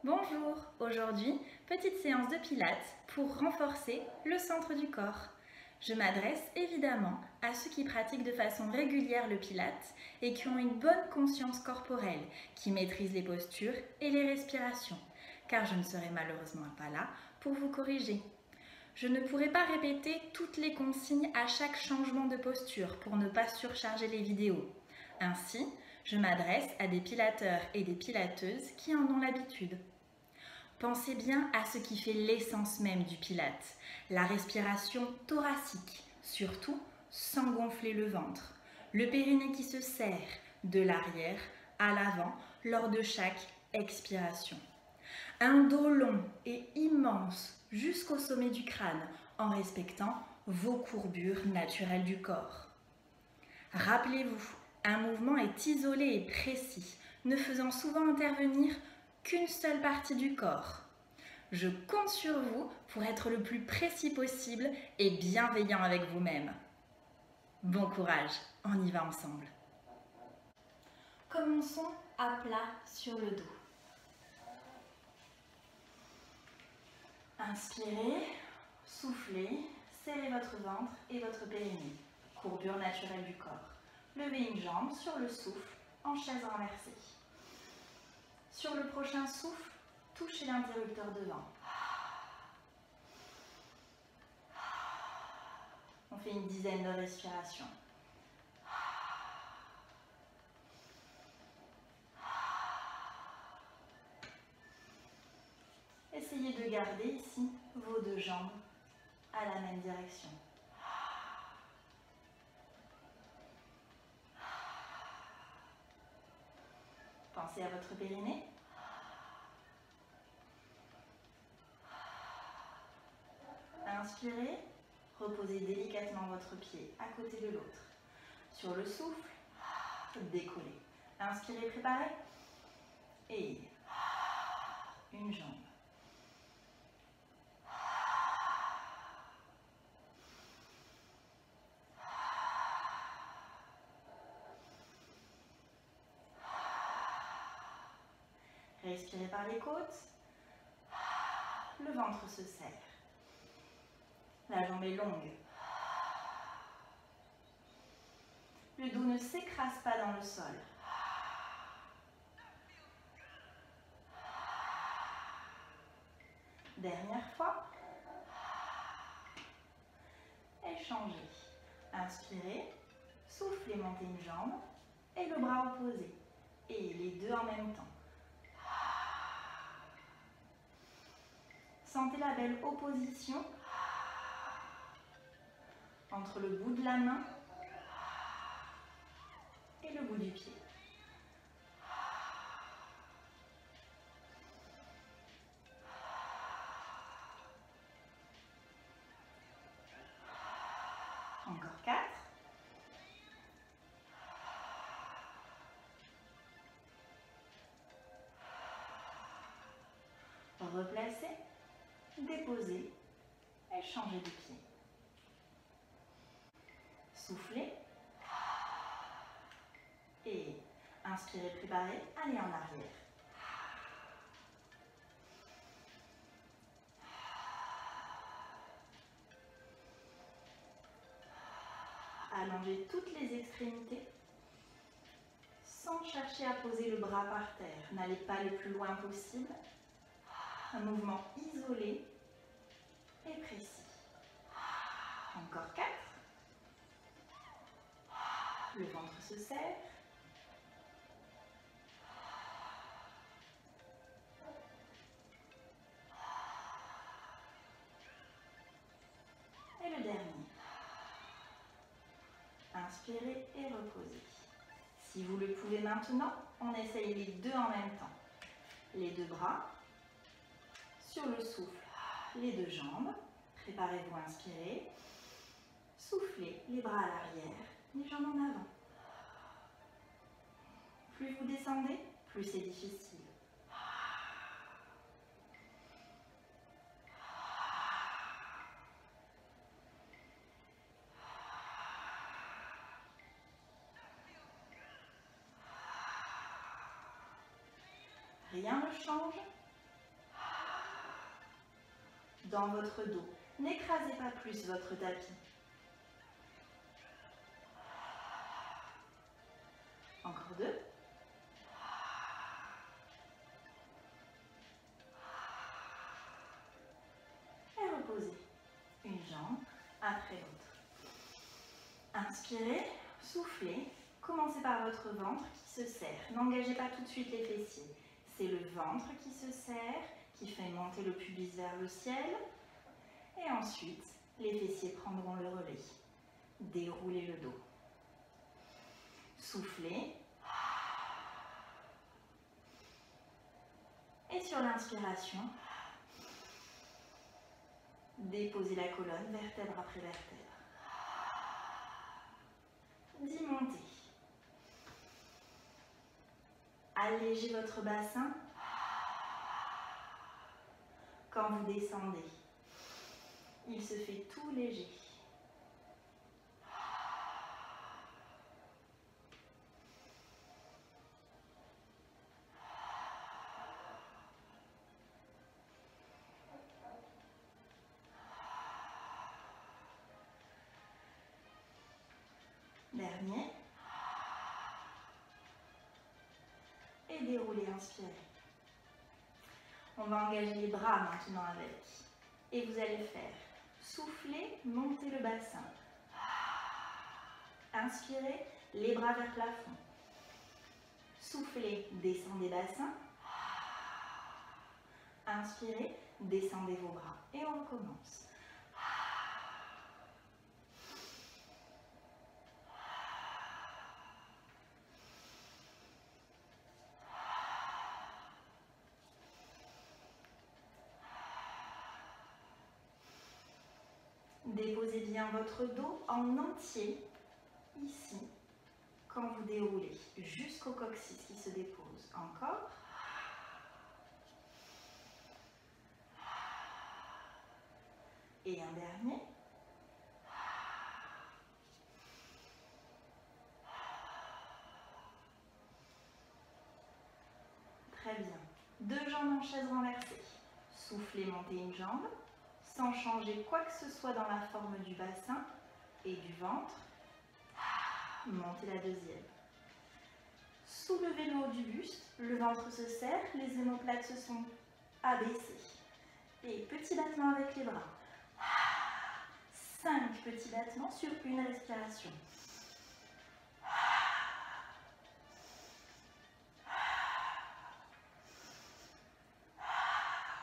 Bonjour, aujourd'hui, petite séance de pilates pour renforcer le centre du corps. Je m'adresse évidemment à ceux qui pratiquent de façon régulière le pilates et qui ont une bonne conscience corporelle, qui maîtrisent les postures et les respirations, car je ne serai malheureusement pas là pour vous corriger. Je ne pourrai pas répéter toutes les consignes à chaque changement de posture pour ne pas surcharger les vidéos. Ainsi, je m'adresse à des pilateurs et des pilateuses qui en ont l'habitude. Pensez bien à ce qui fait l'essence même du pilate, la respiration thoracique, surtout sans gonfler le ventre, le périnée qui se serre de l'arrière à l'avant lors de chaque expiration. Un dos long et immense jusqu'au sommet du crâne en respectant vos courbures naturelles du corps. Rappelez-vous, un mouvement est isolé et précis, ne faisant souvent intervenir qu'une seule partie du corps. Je compte sur vous pour être le plus précis possible et bienveillant avec vous-même. Bon courage, on y va ensemble. Commençons à plat sur le dos. Inspirez, soufflez, serrez votre ventre et votre périnée. Courbure naturelle du corps. Levez une jambe sur le souffle en chaise renversée. Sur le prochain souffle, touchez l'interrupteur devant. On fait une dizaine de respirations. Essayez de garder ici vos deux jambes à la même direction. Pensez à votre périnée. Inspirez, reposez délicatement votre pied à côté de l'autre. Sur le souffle, décollez. Inspirez, préparez. Et une jambe. Respirez par les côtes. Le ventre se serre. La jambe est longue. Le dos ne s'écrase pas dans le sol. Dernière fois. Échangez. Inspirez. Soufflez, montez une jambe et le bras opposé. Et les deux en même temps. Sentez la belle opposition entre le bout de la main et le bout du pied. Encore 4. Replacez, déposez et changez de pied. Soufflez. Et inspirez, préparez, allez en arrière. Allongez toutes les extrémités sans chercher à poser le bras par terre. N'allez pas le plus loin possible. Un mouvement isolé et précis. Encore 4. Le ventre se serre. Et le dernier. Inspirez et reposez. Si vous le pouvez maintenant, on essaye les deux en même temps. Les deux bras. Sur le souffle, les deux jambes. Préparez-vous à inspirer. Soufflez, les bras à l'arrière, les jambes en avant. Plus vous descendez, plus c'est difficile. Rien ne change, dans votre dos. N'écrasez pas plus votre tapis. Encore 2. Et reposez une jambe après l'autre. Inspirez, soufflez. Commencez par votre ventre qui se serre. N'engagez pas tout de suite les fessiers. C'est le ventre qui se serre, qui fait monter le pubis vers le ciel. Et ensuite, les fessiers prendront le relais. Déroulez le dos. Soufflez. Et sur l'inspiration, déposez la colonne, vertèbre après vertèbre. 10 montées. Allégez votre bassin quand vous descendez. Il se fait tout léger. Dernier. Et déroulez, inspirez. On va engager les bras maintenant avec. Et vous allez faire souffler, monter le bassin. Inspirez, les bras vers le plafond. Soufflez, descendez bassin. Inspirez, descendez vos bras. Et on recommence. Déposez bien votre dos en entier, ici, quand vous déroulez, jusqu'au coccyx qui se dépose. Encore. Et un dernier. Très bien. 2 jambes en chaise renversée. Soufflez, montez une jambe, sans changer quoi que ce soit dans la forme du bassin et du ventre. Montez la deuxième. Soulevez le haut du buste, le ventre se serre, les omoplates se sont abaissées. Et petit battement avec les bras. 5 petits battements sur une respiration.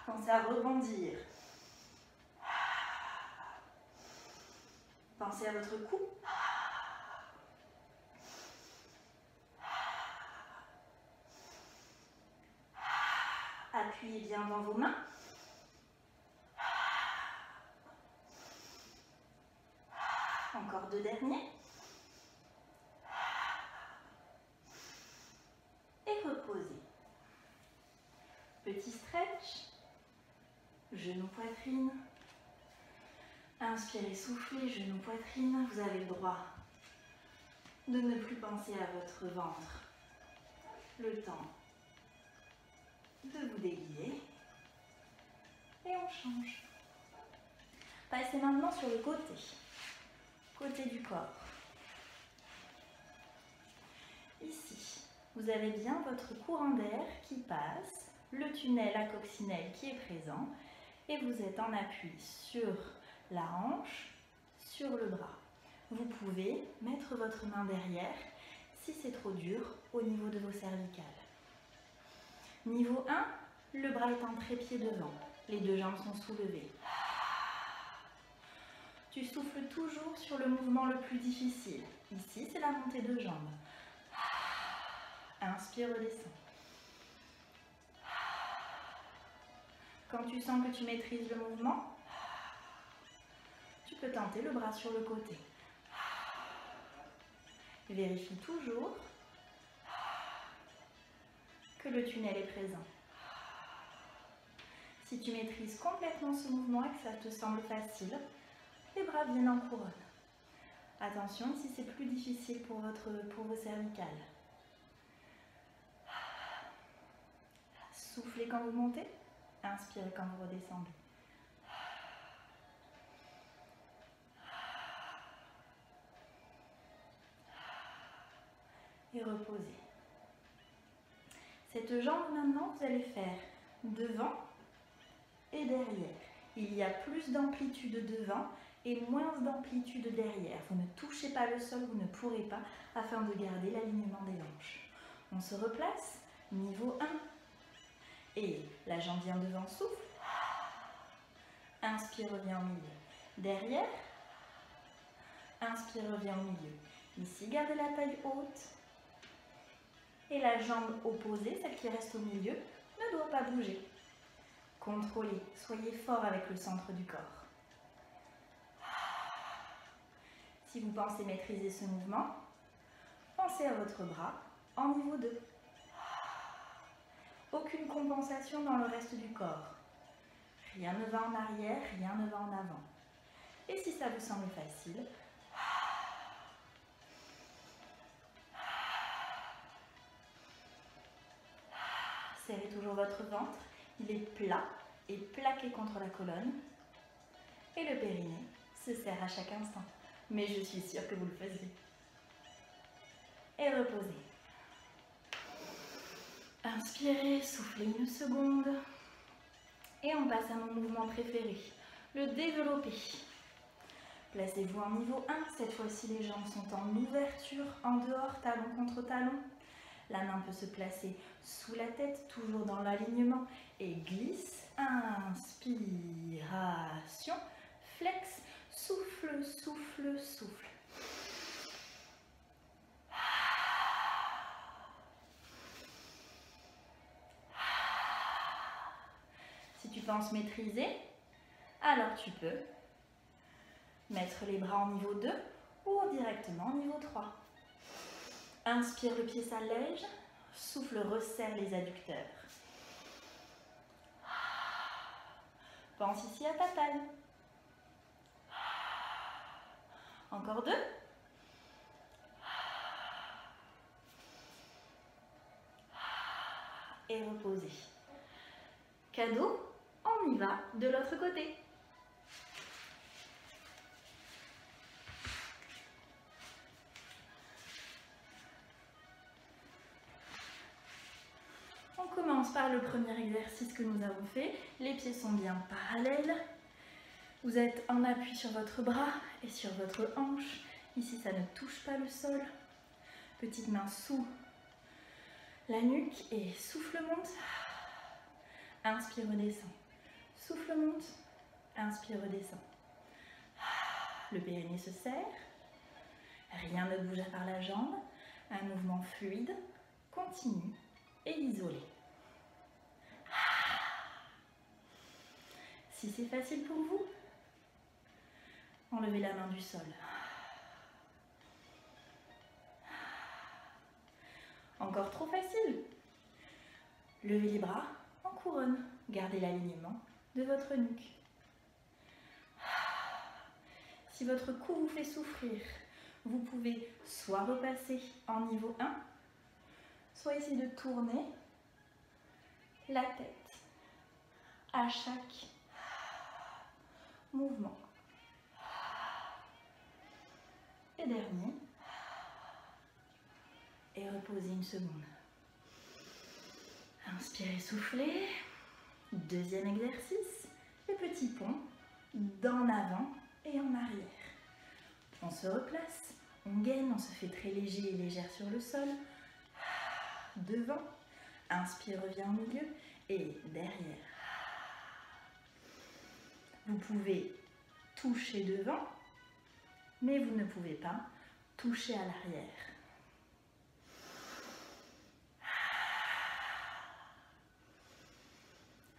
Pensez à rebondir. Pensez à votre cou. Appuyez bien dans vos mains. Encore 2 derniers. Et reposez. Petit stretch. Genou, poitrine. Inspirez, soufflez, genou, poitrine. Vous avez le droit de ne plus penser à votre ventre. Le temps de vous délier. Et on change. Passez maintenant sur le côté du corps. Ici, vous avez bien votre courant d'air qui passe, le tunnel à coccinelle qui est présent, et vous êtes en appui sur la hanche, sur le bras. Vous pouvez mettre votre main derrière, si c'est trop dur, au niveau de vos cervicales. Niveau 1, le bras est en trépied devant, les 2 jambes sont soulevées. Tu souffles toujours sur le mouvement le plus difficile. Ici, c'est la montée de jambes. Inspire, redescends. Quand tu sens que tu maîtrises le mouvement, tu peux tenter le bras sur le côté. Vérifie toujours que le tunnel est présent. Si tu maîtrises complètement ce mouvement et que ça te semble facile, les bras viennent en couronne. Attention, ici c'est plus difficile pour vos cervicales. Soufflez quand vous montez, inspirez quand vous redescendez. reposez. Cette jambe maintenant, vous allez faire devant et derrière. Il y a plus d'amplitude devant et moins d'amplitude derrière. Vous ne touchez pas le sol, vous ne pourrez pas, afin de garder l'alignement des hanches. On se replace, niveau 1. Et la jambe vient devant, souffle. Inspire, revient au milieu. Derrière. Inspire, revient au milieu. Ici, gardez la taille haute. Et la jambe opposée, celle qui reste au milieu, ne doit pas bouger. Contrôlez, soyez fort avec le centre du corps. Si vous pensez maîtriser ce mouvement, pensez à votre bras en niveau 2. Aucune compensation dans le reste du corps. Rien ne va en arrière, rien ne va en avant. Et si ça vous semble facile, serrez toujours votre ventre. Il est plat et plaqué contre la colonne. Et le périnée se serre à chaque instant. Mais je suis sûre que vous le faisiez. Et reposez. Inspirez, soufflez une seconde. Et on passe à mon mouvement préféré, le développé. Placez-vous en niveau 1. Cette fois-ci, les jambes sont en ouverture, en dehors, talon contre talon. La main peut se placer sous la tête, toujours dans l'alignement. Et glisse. Inspiration. Flex. Souffle, souffle, souffle. Si tu penses maîtriser, alors tu peux mettre les bras en niveau 2 ou directement au niveau 3. Inspire, le pied s'allège. Souffle, resserre les adducteurs. Pense ici à ta taille. Encore 2. Et reposez. Cadeau, on y va de l'autre côté. On commence par le premier exercice que nous avons fait. Les pieds sont bien parallèles. Vous êtes en appui sur votre bras et sur votre hanche. Ici, ça ne touche pas le sol. Petite main sous la nuque et souffle monte. Inspire, redescend. Souffle monte. Inspire, redescend. Le périnée se serre. Rien ne bouge à part la jambe. Un mouvement fluide, continu et isolé. Si c'est facile pour vous, enlevez la main du sol. Encore trop facile. Levez les bras en couronne. Gardez l'alignement de votre nuque. Si votre cou vous fait souffrir, vous pouvez soit repasser en niveau 1, soit essayer de tourner la tête à chaque mouvement. Et dernier. Et reposez une seconde. Inspirez, soufflez. Deuxième exercice, le petit pont d'en avant et en arrière. On se replace, on gaine, on se fait très léger et légère sur le sol. Devant, inspire, reviens au milieu et derrière. Vous pouvez toucher devant, mais vous ne pouvez pas toucher à l'arrière.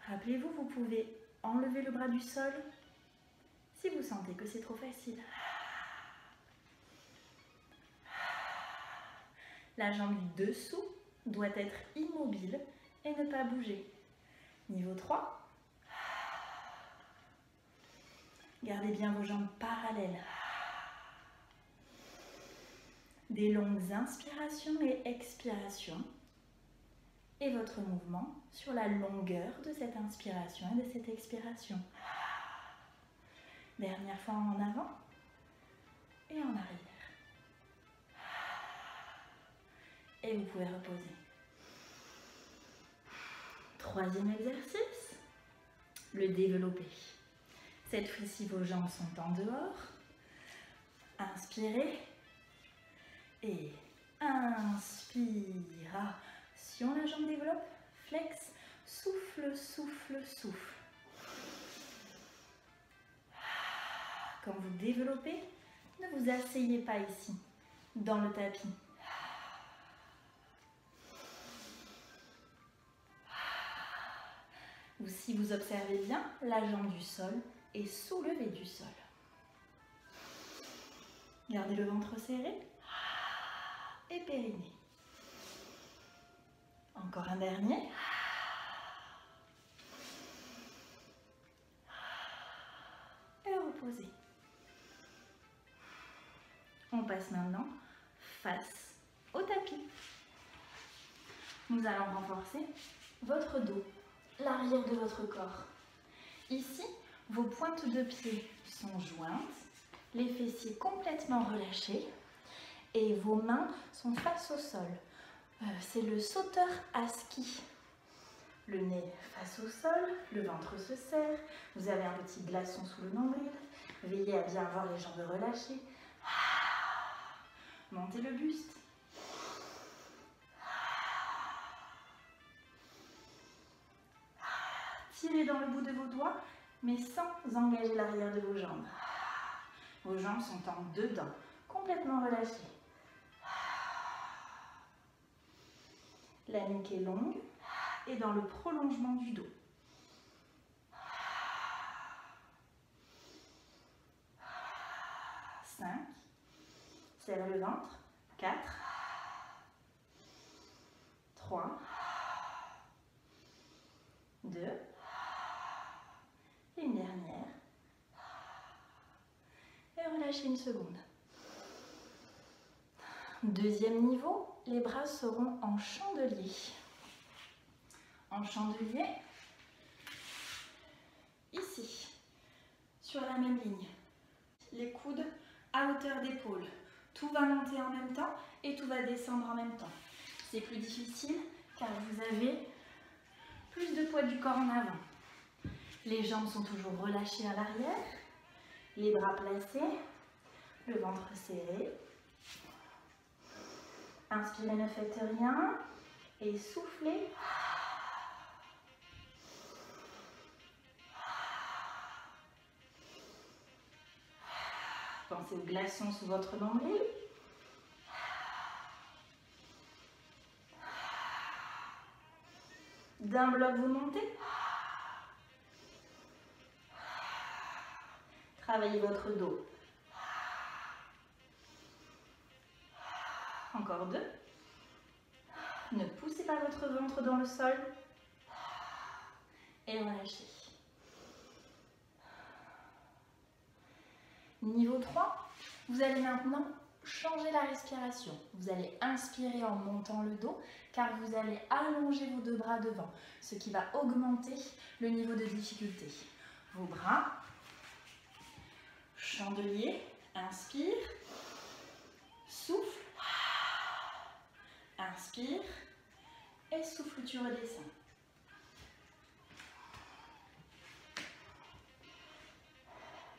Rappelez-vous, vous pouvez enlever le bras du sol si vous sentez que c'est trop facile. La jambe du dessous doit être immobile et ne pas bouger. Niveau 3. Gardez bien vos jambes parallèles. Des longues inspirations et expirations. Et votre mouvement sur la longueur de cette inspiration et de cette expiration. Dernière fois en avant et en arrière. Et vous pouvez reposer. Troisième exercice, le développé. Cette fois-ci, vos jambes sont en dehors. Inspirez. Et inspiration, la jambe développe. Flex. Souffle, souffle, souffle. Quand vous développez, ne vous asseyez pas ici, dans le tapis. Ou si vous observez bien, la jambe du sol est soulevée du sol. Gardez le ventre serré et périnée. Encore un dernier. Et reposez. On passe maintenant face au tapis. Nous allons renforcer votre dos, l'arrière de votre corps. Ici, vos pointes de pied sont jointes, les fessiers complètement relâchés et vos mains sont face au sol. C'est le sauteur à ski. Le nez face au sol, le ventre se serre, vous avez un petit glaçon sous le nombril. Veillez à bien avoir les jambes relâchées. Montez le buste. Tirez dans le bout de vos doigts, mais sans engager l'arrière de vos jambes. Vos jambes sont en dedans, complètement relâchées. La nuque est longue et dans le prolongement du dos. 5. Serre le ventre. 4. 3. 2. Et une dernière. Et relâchez une seconde. Deuxième niveau, les bras seront en chandelier. En chandelier, ici, sur la même ligne. Les coudes à hauteur d'épaule. Tout va monter en même temps et tout va descendre en même temps. C'est plus difficile car vous avez plus de poids du corps en avant. Les jambes sont toujours relâchées à l'arrière, les bras placés, le ventre serré. Inspirez, ne faites rien et soufflez. Pensez au glaçon sous votre nombril. D'un bloc, vous montez. Travaillez votre dos. Encore 2. Ne poussez pas votre ventre dans le sol. Et relâchez. Niveau 3, vous allez maintenant changer la respiration. Vous allez inspirer en montant le dos car vous allez allonger vos deux bras devant, ce qui va augmenter le niveau de difficulté. Vos bras, chandelier, inspire, souffle, inspire et souffle, tu redescends.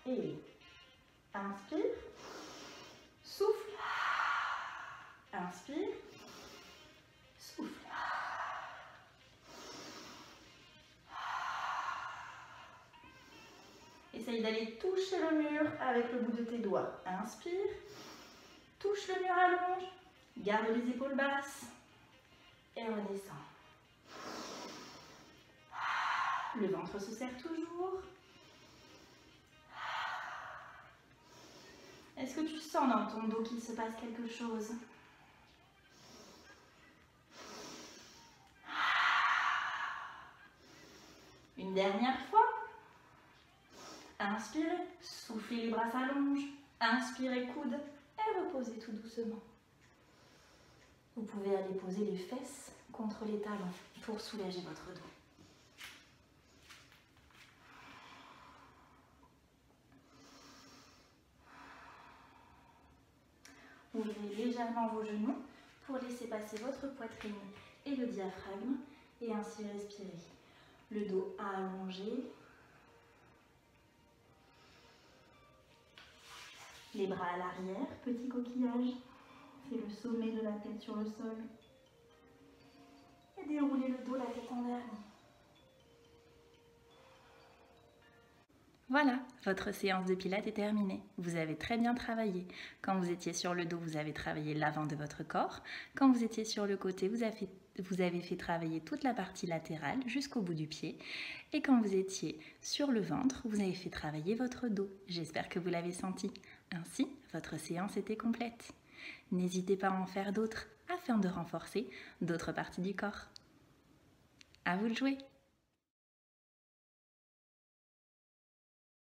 Et inspire, souffle, inspire, souffle. Essaye d'aller toucher le mur avec le bout de tes doigts. Inspire, touche le mur, allonge, garde les épaules basses et redescends. Le ventre se serre toujours. Est-ce que tu sens dans ton dos qu'il se passe quelque chose? Une dernière fois. Inspirez, soufflez, les bras s'allongent. Inspirez, coude et reposez tout doucement. Vous pouvez aller poser les fesses contre les talons pour soulager votre dos. Ouvrez légèrement vos genoux pour pour laisser passer votre poitrine et le diaphragme et ainsi respirer. Le dos allongé. Les bras à l'arrière, petit coquillage. C'est le sommet de la tête sur le sol. Et déroulez le dos, la tête en dernier. Voilà, votre séance de pilates est terminée. Vous avez très bien travaillé. Quand vous étiez sur le dos, vous avez travaillé l'avant de votre corps. Quand vous étiez sur le côté, vous avez fait travailler toute la partie latérale jusqu'au bout du pied. Et quand vous étiez sur le ventre, vous avez fait travailler votre dos. J'espère que vous l'avez senti. Ainsi, votre séance était complète. N'hésitez pas à en faire d'autres afin de renforcer d'autres parties du corps. À vous de jouer!